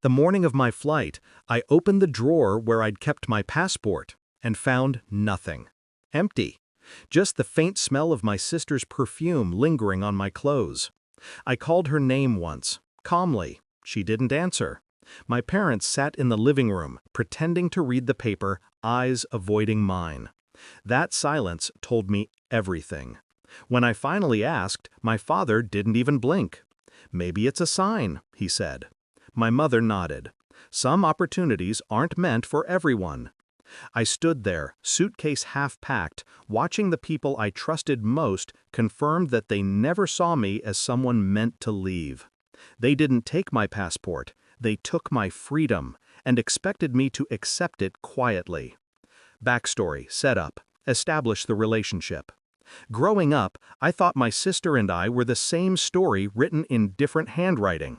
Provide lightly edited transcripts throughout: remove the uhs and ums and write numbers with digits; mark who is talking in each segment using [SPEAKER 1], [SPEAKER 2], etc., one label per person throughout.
[SPEAKER 1] The morning of my flight, I opened the drawer where I'd kept my passport and found nothing. Empty. Just the faint smell of my sister's perfume lingering on my clothes. I called her name once, calmly. She didn't answer. My parents sat in the living room, pretending to read the paper, eyes avoiding mine. That silence told me everything. When I finally asked, my father didn't even blink. "Maybe it's a sign," he said. My mother nodded. Some opportunities aren't meant for everyone. I stood there, suitcase half-packed, watching the people I trusted most confirm that they never saw me as someone meant to leave. They didn't take my passport, they took my freedom, and expected me to accept it quietly. Backstory, setup, establish the relationship. Growing up, I thought my sister and I were the same story written in different handwriting.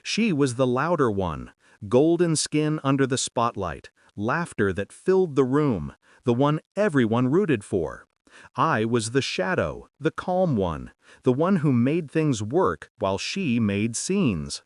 [SPEAKER 1] She was the louder one, golden skin under the spotlight, laughter that filled the room, the one everyone rooted for. I was the shadow, the calm one, the one who made things work while she made scenes.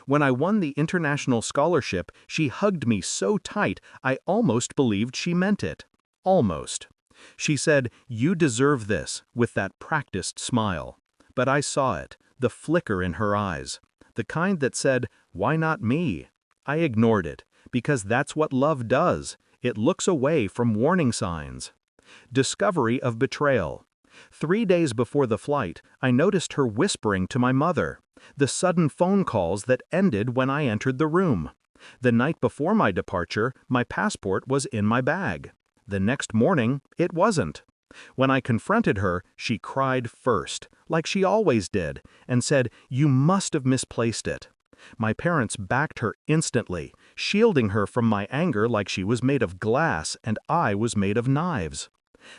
[SPEAKER 1] When I won the international scholarship, she hugged me so tight I almost believed she meant it. Almost. She said, "You deserve this," with that practiced smile. But I saw it, the flicker in her eyes. The kind that said, "Why not me?" I ignored it, because that's what love does. It looks away from warning signs. Discovery of betrayal. 3 days before the flight, I noticed her whispering to my mother. The sudden phone calls that ended when I entered the room. The night before my departure, my passport was in my bag. The next morning, it wasn't. When I confronted her, she cried first, like she always did, and said, "You must have misplaced it." My parents backed her instantly, shielding her from my anger like she was made of glass and I was made of knives.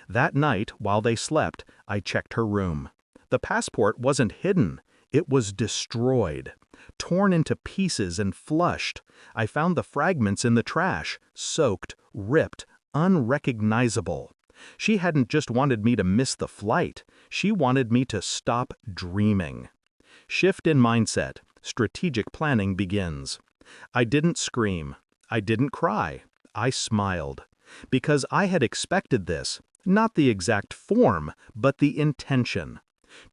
[SPEAKER 1] That night, while they slept, I checked her room. The passport wasn't hidden. It was destroyed. Torn into pieces and flushed. I found the fragments in the trash, soaked, ripped, unrecognizable. She hadn't just wanted me to miss the flight. She wanted me to stop dreaming. Shift in mindset. Strategic planning begins. I didn't scream. I didn't cry. I smiled. Because I had expected this. Not the exact form, but the intention.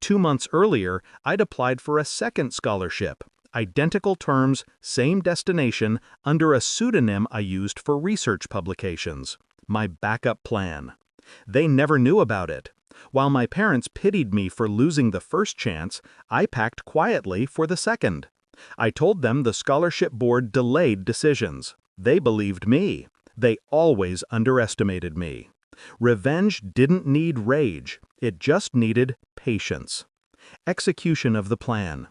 [SPEAKER 1] 2 months earlier, I'd applied for a second scholarship. Identical terms, same destination, under a pseudonym I used for research publications. My backup plan. They never knew about it. While my parents pitied me for losing the first chance, I packed quietly for the second. I told them the scholarship board delayed decisions. They believed me. They always underestimated me. Revenge didn't need rage. It just needed patience. Execution of the plan.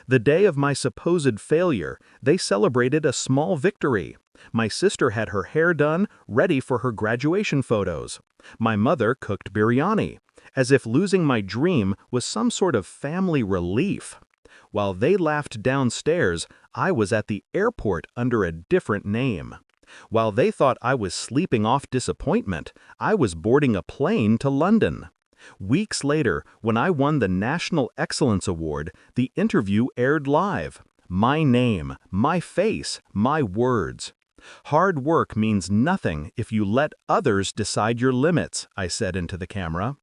[SPEAKER 1] The day of my supposed failure, they celebrated a small victory. My sister had her hair done, ready for her graduation photos. My mother cooked biryani, as if losing my dream was some sort of family relief. While they laughed downstairs, I was at the airport under a different name. While they thought I was sleeping off disappointment, I was boarding a plane to London. Weeks later, when I won the National Excellence Award, the interview aired live. My name, my face, my words. "Hard work means nothing if you let others decide your limits," I said into the camera.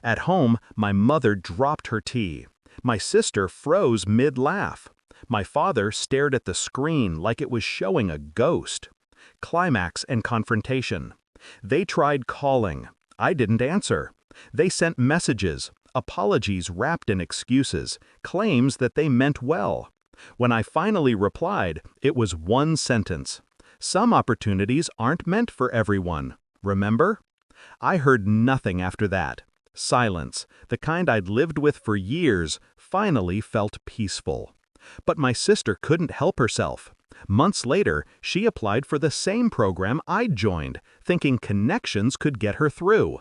[SPEAKER 1] At home, my mother dropped her tea. My sister froze mid-laugh. My father stared at the screen like it was showing a ghost. Climax and confrontation. They tried calling. I didn't answer. They sent messages, apologies wrapped in excuses, claims that they meant well. When I finally replied, it was one sentence. "Some opportunities aren't meant for everyone. Remember?" I heard nothing after that. Silence, the kind I'd lived with for years, finally felt peaceful. But my sister couldn't help herself. Months later, she applied for the same program I'd joined, thinking connections could get her through.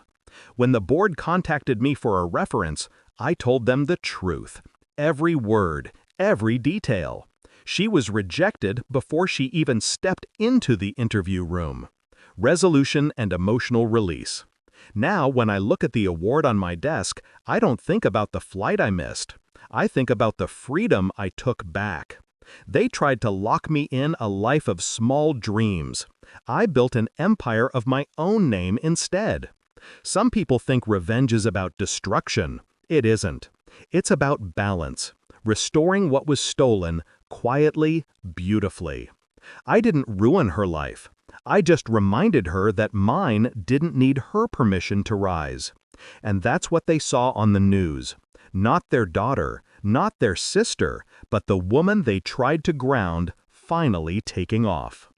[SPEAKER 1] When the board contacted me for a reference, I told them the truth. Every word, every detail. She was rejected before she even stepped into the interview room. Resolution and emotional release. Now, when I look at the award on my desk, I don't think about the flight I missed. I think about the freedom I took back. They tried to lock me in a life of small dreams. I built an empire of my own name instead. Some people think revenge is about destruction. It isn't. It's about balance, restoring what was stolen, quietly, beautifully. I didn't ruin her life. I just reminded her that mine didn't need her permission to rise. And that's what they saw on the news. Not their daughter, not their sister, but the woman they tried to ground finally taking off.